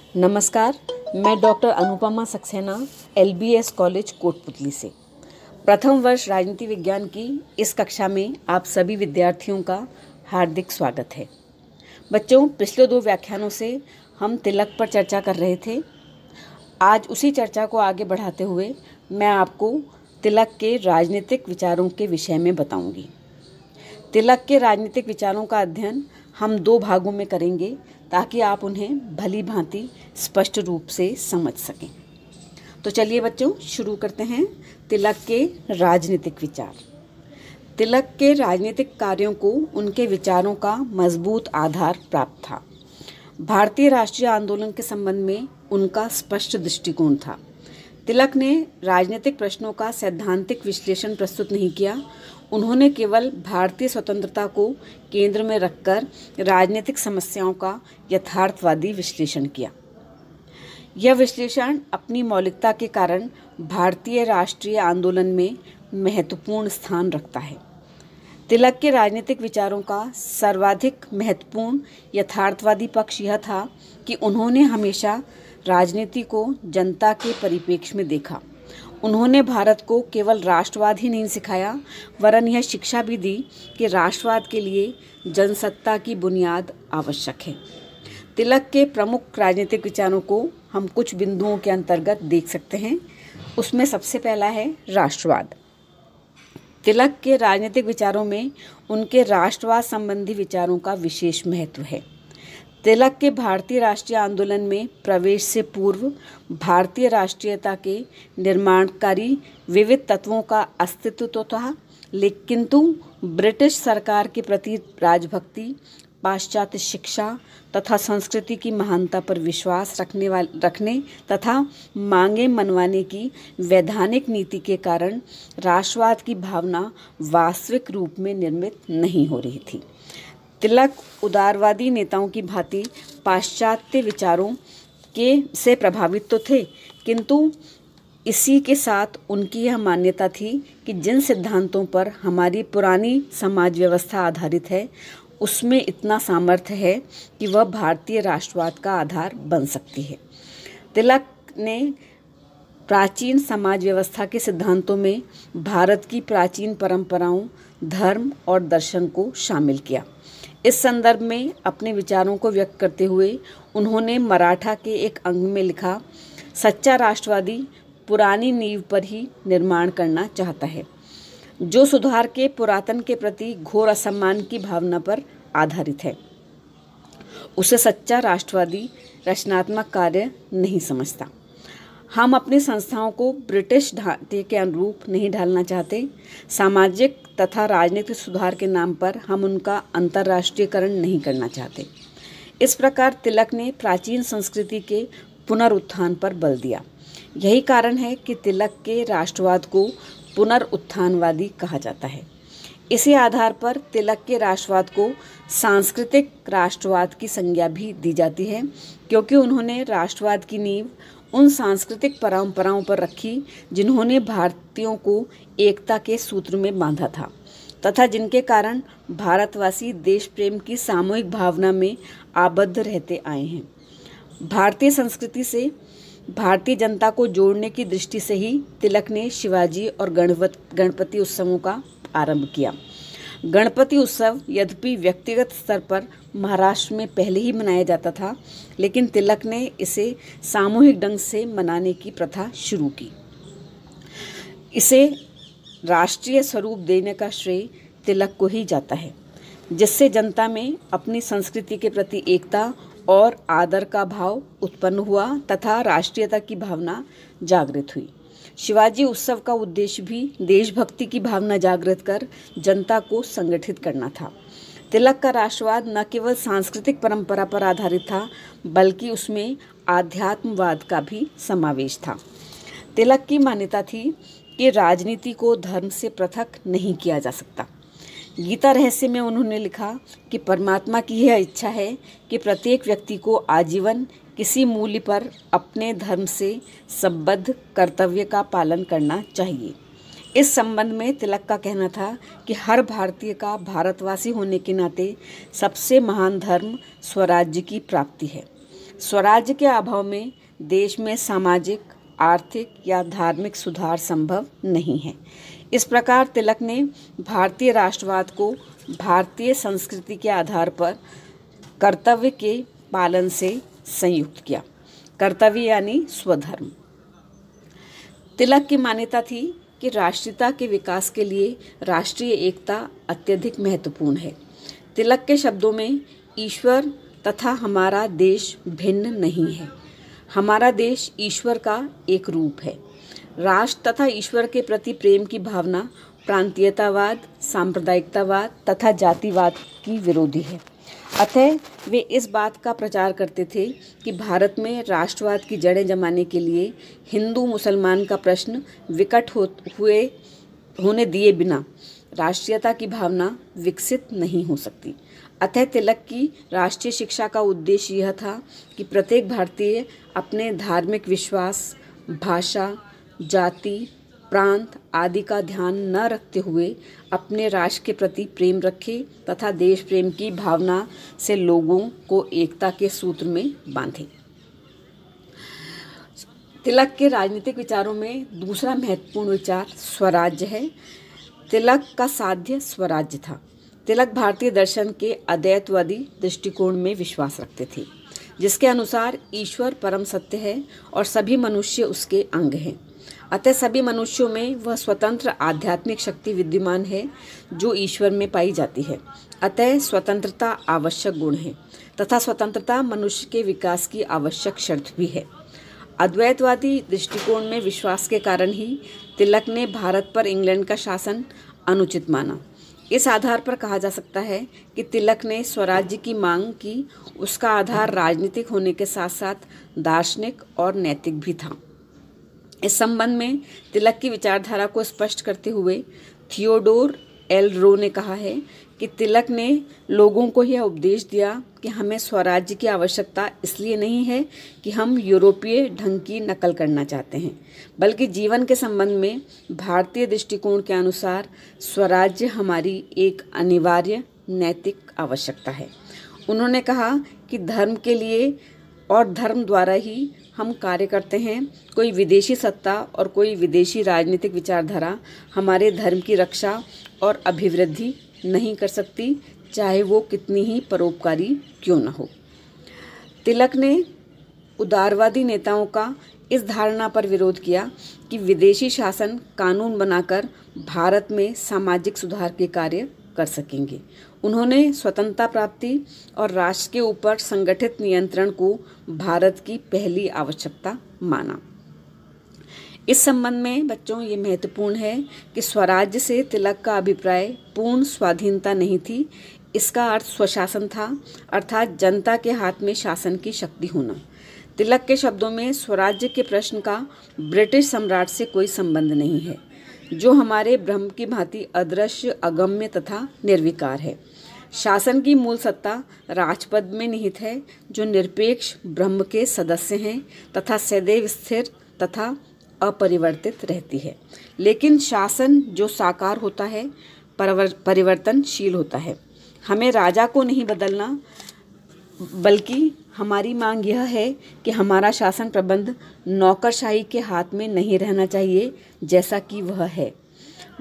नमस्कार, मैं doctor Anupama Saxena LBS college Kotputli से प्रथम वर्ष राजनीति विज्ञान की इस कक्षा में आप सभी विद्यार्थियों का हार्दिक स्वागत है। बच्चों, पिछले 2 व्याख्यानों से हम तिलक पर चर्चा कर रहे थे। आज उसी चर्चा को आगे बढ़ाते हुए मैं आपको तिलक के राजनीतिक विचारों के विषय में बताऊंगी। तिलक के राजनीतिक विचारों का अध्ययन हम 2 भागों में करेंगे ताकि आप उन्हें भली भांति स्पष्ट रूप से समझ सकें। तो चलिए बच्चों, शुरू करते हैं। तिलक के राजनीतिक विचार। तिलक के राजनीतिक कार्यों को उनके विचारों का मजबूत आधार प्राप्त था। भारतीय राष्ट्रीय आंदोलन के संबंध में उनका स्पष्ट दृष्टिकोण था। तिलक ने राजनीतिक प्रश्नों का सैद्धांतिक विश्लेषण प्रस्तुत नहीं किया। उन्होंने केवल भारतीय स्वतंत्रता को केंद्र में रखकर राजनीतिक समस्याओं का यथार्थवादी विश्लेषण किया। यह विश्लेषण अपनी मौलिकता के कारण भारतीय राष्ट्रीय आंदोलन में महत्वपूर्ण स्थान रखता है। तिलक के राजनीतिक विचारों का सर्वाधिक महत्वपूर्ण यथार्थवादी पक्ष यह था कि उन्होंने हमेशा राजनीति को जनता के परिप्रेक्ष्य में देखा। उन्होंने भारत को केवल राष्ट्रवाद ही नहीं सिखाया, वरन यह शिक्षा भी दी कि राष्ट्रवाद के लिए जनसत्ता की बुनियाद आवश्यक है। तिलक के प्रमुख राजनीतिक विचारों को हम कुछ बिंदुओं के अंतर्गत देख सकते हैं। उसमें सबसे पहला है राष्ट्रवाद। तिलक के राजनीतिक विचारों में उनके राष्ट्रवाद संबंधी विचारों का विशेष महत्व है। तिलक के भारतीय राष्ट्रीय आंदोलन में प्रवेश से पूर्व भारतीय राष्ट्रीयता के निर्माणकारी विविध तत्वों का अस्तित्व तो था, किंतु ब्रिटिश सरकार के प्रति राजभक्ति, पाश्चात्य शिक्षा तथा संस्कृति की महानता पर विश्वास रखने तथा मांगे मनवाने की वैधानिक नीति के कारण राष्ट्रवाद की भावना वास्तविक रूप में निर्मित नहीं हो रही थी। तिलक उदारवादी नेताओं की भांति पाश्चात्य विचारों से प्रभावित तो थे, किंतु इसी के साथ उनकी यह मान्यता थी कि जिन सिद्धांतों पर हमारी पुरानी समाज व्यवस्था आधारित है, उसमें इतना सामर्थ्य है कि वह भारतीय राष्ट्रवाद का आधार बन सकती है। तिलक ने प्राचीन समाज व्यवस्था के सिद्धांतों में भारत की प्राचीन परंपराओं, धर्म और दर्शन को शामिल किया। इस संदर्भ में अपने विचारों को व्यक्त करते हुए उन्होंने मराठा के एक अंग में लिखा, सच्चा राष्ट्रवादी पुरानी नींव पर ही निर्माण करना चाहता है, जो सुधार के पुरातन के प्रति घोर असम्मान की भावना पर आधारित है। उसे सच्चा राष्ट्रवादी रचनात्मक कार्य नहीं समझता। हम अपनी संस्थाओं को ब्रिटिश ढांचे के अनुरूप नहीं ढालना चाहते। सामाजिक तथा राजनीतिक सुधार के नाम पर हम उनका अंतर्राष्ट्रीयकरण नहीं करना चाहते। इस प्रकार तिलक ने प्राचीन संस्कृति के पुनरुत्थान पर बल दिया। यही कारण है कि तिलक के राष्ट्रवाद को पुनरुत्थानवादी कहा जाता है। इसी आधार पर तिलक के राष्ट्रवाद को सांस्कृतिक राष्ट्रवाद की संज्ञा भी दी जाती है, क्योंकि उन्होंने राष्ट्रवाद की नींव उन सांस्कृतिक परंपराओं पर रखी जिन्होंने भारतीयों को एकता के सूत्र में बांधा था तथा जिनके कारण भारतवासी देश प्रेम की सामूहिक भावना में आबद्ध रहते आए हैं। भारतीय संस्कृति से भारतीय जनता को जोड़ने की दृष्टि से ही तिलक ने शिवाजी और गणपति उत्सवों का आरंभ किया। गणपति उत्सव यद्यपि व्यक्तिगत स्तर पर महाराष्ट्र में पहले ही मनाया जाता था, लेकिन तिलक ने इसे सामूहिक ढंग से मनाने की प्रथा शुरू की। इसे राष्ट्रीय स्वरूप देने का श्रेय तिलक को ही जाता है, जिससे जनता में अपनी संस्कृति के प्रति एकता और आदर का भाव उत्पन्न हुआ तथा राष्ट्रीयता की भावना जागृत हुई। शिवाजी उत्सव का उद्देश्य भी देशभक्ति की भावना जागृत कर जनता को संगठित करना था। तिलक का राष्ट्रवाद न केवल सांस्कृतिक परंपरा पर आधारित था, बल्कि उसमें आध्यात्मवाद का भी समावेश था। तिलक की मान्यता थी कि राजनीति को धर्म से पृथक नहीं किया जा सकता। गीता रहस्य में उन्होंने लिखा कि परमात्मा की यह इच्छा है कि प्रत्येक व्यक्ति को आजीवन किसी मूल्य पर अपने धर्म से संबद्ध कर्तव्य का पालन करना चाहिए। इस संबंध में तिलक का कहना था कि हर भारतीय का भारतवासी होने के नाते सबसे महान धर्म स्वराज्य की प्राप्ति है। स्वराज्य के अभाव में देश में सामाजिक, आर्थिक या धार्मिक सुधार संभव नहीं है। इस प्रकार तिलक ने भारतीय राष्ट्रवाद को भारतीय संस्कृति के आधार पर कर्तव्य के पालन से संयुक्त किया। कर्तव्य यानी स्वधर्म। तिलक की मान्यता थी कि राष्ट्रीयता के विकास के लिए राष्ट्रीय एकता अत्यधिक महत्वपूर्ण है। तिलक के शब्दों में ईश्वर तथा हमारा देश भिन्न नहीं है। हमारा देश ईश्वर का एक रूप है। राष्ट्र तथा ईश्वर के प्रति प्रेम की भावना प्रांतीयतावाद, सांप्रदायिकतावाद तथा जातिवाद की विरोधी है। अतः वे इस बात का प्रचार करते थे कि भारत में राष्ट्रवाद की जड़ें जमाने के लिए हिंदू मुसलमान का प्रश्न विकट होने दिए बिना राष्ट्रीयता की भावना विकसित नहीं हो सकती। अतः तिलक की राष्ट्रीय शिक्षा का उद्देश्य यह था कि प्रत्येक भारतीय अपने धार्मिक विश्वास, भाषा, जाति, प्रांत आदि का ध्यान न रखते हुए अपने राष्ट्र के प्रति प्रेम रखे तथा देश प्रेम की भावना से लोगों को एकता के सूत्र में बांधे। तिलक के राजनीतिक विचारों में दूसरा महत्वपूर्ण विचार स्वराज्य है। तिलक का साध्य स्वराज्य था। तिलक भारतीय दर्शन के अद्वैतवादी दृष्टिकोण में विश्वास रखते थे, जिसके अनुसार ईश्वर परम सत्य है और सभी मनुष्य उसके अंग हैं। अतः सभी मनुष्यों में वह स्वतंत्र आध्यात्मिक शक्ति विद्यमान है जो ईश्वर में पाई जाती है। अतः स्वतंत्रता आवश्यक गुण है तथा स्वतंत्रता मनुष्य के विकास की आवश्यक शर्त भी है। अद्वैतवादी दृष्टिकोण में विश्वास के कारण ही तिलक ने भारत पर इंग्लैंड का शासन अनुचित माना। इस आधार पर कहा जा सकता है कि तिलक ने स्वराज्य की मांग की। उसका आधार राजनीतिक होने के साथ साथ दार्शनिक और नैतिक भी था। इस संबंध में तिलक की विचारधारा को स्पष्ट करते हुए थियोडोर एल रो ने कहा है कि तिलक ने लोगों को यह उपदेश दिया कि हमें स्वराज्य की आवश्यकता इसलिए नहीं है कि हम यूरोपीय ढंग की नकल करना चाहते हैं, बल्कि जीवन के संबंध में भारतीय दृष्टिकोण के अनुसार स्वराज्य हमारी एक अनिवार्य नैतिक आवश्यकता है। उन्होंने कहा कि धर्म के लिए और धर्म द्वारा ही हम कार्य करते हैं। कोई विदेशी सत्ता और कोई विदेशी राजनीतिक विचारधारा हमारे धर्म की रक्षा और अभिवृद्धि नहीं कर सकती, चाहे वो कितनी ही परोपकारी क्यों न हो। तिलक ने उदारवादी नेताओं का इस धारणा पर विरोध किया कि विदेशी शासन कानून बनाकर भारत में सामाजिक सुधार के कार्य कर सकेंगे। उन्होंने स्वतंत्रता प्राप्ति और राष्ट्र के ऊपर संगठित नियंत्रण को भारत की पहली आवश्यकता माना। इस संबंध में बच्चों ये महत्वपूर्ण है कि स्वराज्य से तिलक का अभिप्राय पूर्ण स्वाधीनता नहीं थी। इसका अर्थ स्वशासन था, अर्थात जनता के हाथ में शासन की शक्ति होना। तिलक के शब्दों में स्वराज्य के प्रश्न का ब्रिटिश सम्राट से कोई संबंध नहीं है, जो हमारे ब्रह्म की भांति अदृश्य, अगम्य तथा निर्विकार है। शासन की मूल सत्ता राजपद में निहित है, जो निरपेक्ष ब्रह्म के सदस्य हैं तथा सदैव स्थिर तथा अपरिवर्तित रहती है। लेकिन शासन जो साकार होता है, परिवर्तनशील होता है। हमें राजा को नहीं बदलना, बल्कि हमारी मांग यह है कि हमारा शासन प्रबंध नौकरशाही के हाथ में नहीं रहना चाहिए जैसा कि वह है,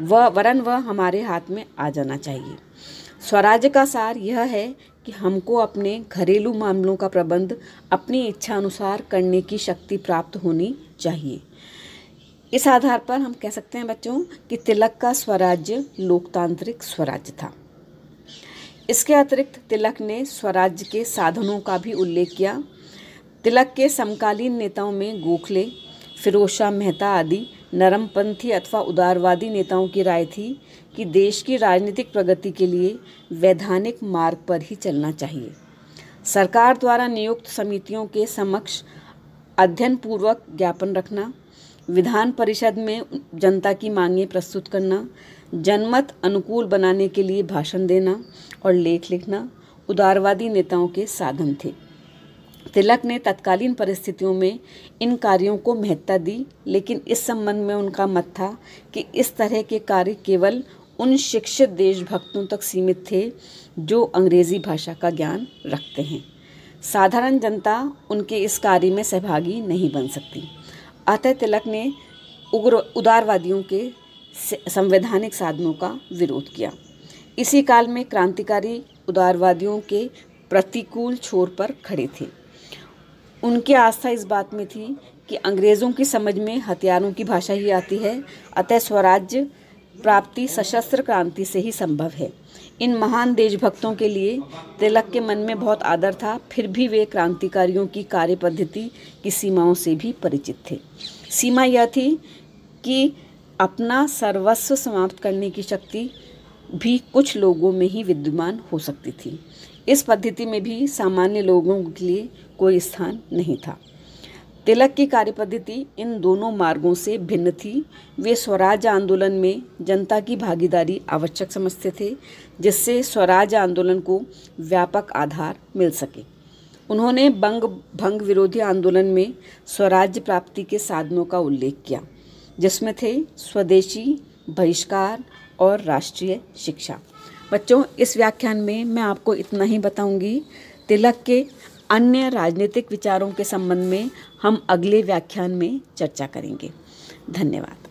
वरन वह हमारे हाथ में आ जाना चाहिए। स्वराज्य का सार यह है कि हमको अपने घरेलू मामलों का प्रबंध अपनी इच्छा अनुसार करने की शक्ति प्राप्त होनी चाहिए। इस आधार पर हम कह सकते हैं बच्चों कि तिलक का स्वराज्य लोकतांत्रिक स्वराज्य था। इसके अतिरिक्त तिलक ने स्वराज्य के साधनों का भी उल्लेख किया। तिलक के समकालीन नेताओं में गोखले, फिरोज शाह मेहता आदि नरमपंथी अथवा उदारवादी नेताओं की राय थी कि देश की राजनीतिक प्रगति के लिए वैधानिक मार्ग पर ही चलना चाहिए। सरकार द्वारा नियुक्त समितियों के समक्ष अध्ययन पूर्वक ज्ञापन रखना, विधान परिषद में जनता की मांगें प्रस्तुत करना, जनमत अनुकूल बनाने के लिए भाषण देना और लेख लिखना उदारवादी नेताओं के साधन थे। तिलक ने तत्कालीन परिस्थितियों में इन कार्यों को महत्ता दी, लेकिन इस संबंध में उनका मत था कि इस तरह के कार्य केवल उन शिक्षित देशभक्तों तक सीमित थे जो अंग्रेजी भाषा का ज्ञान रखते हैं। साधारण जनता उनके इस कार्य में सहभागी नहीं बन सकती। अतः तिलक ने उदारवादियों के संवैधानिक साधनों का विरोध किया। इसी काल में क्रांतिकारी उदारवादियों के प्रतिकूल छोर पर खड़े थे। उनकी आस्था इस बात में थी कि अंग्रेज़ों की समझ में हथियारों की भाषा ही आती है, अतः स्वराज्य प्राप्ति सशस्त्र क्रांति से ही संभव है। इन महान देशभक्तों के लिए तिलक के मन में बहुत आदर था, फिर भी वे क्रांतिकारियों की कार्य पद्धति की सीमाओं से भी परिचित थे। सीमा यह थी कि अपना सर्वस्व समाप्त करने की शक्ति भी कुछ लोगों में ही विद्यमान हो सकती थी। इस पद्धति में भी सामान्य लोगों के लिए कोई स्थान नहीं था। तिलक की कार्यपद्धति इन दोनों मार्गों से भिन्न थी। वे स्वराज आंदोलन में जनता की भागीदारी आवश्यक समझते थे, जिससे स्वराज आंदोलन को व्यापक आधार मिल सके। उन्होंने बंग भंग विरोधी आंदोलन में स्वराज्य प्राप्ति के साधनों का उल्लेख किया, जिसमें थे स्वदेशी बहिष्कार और राष्ट्रीय शिक्षा। बच्चों, इस व्याख्यान में मैं आपको इतना ही बताऊंगी। तिलक के अन्य राजनीतिक विचारों के संबंध में हम अगले व्याख्यान में चर्चा करेंगे। धन्यवाद।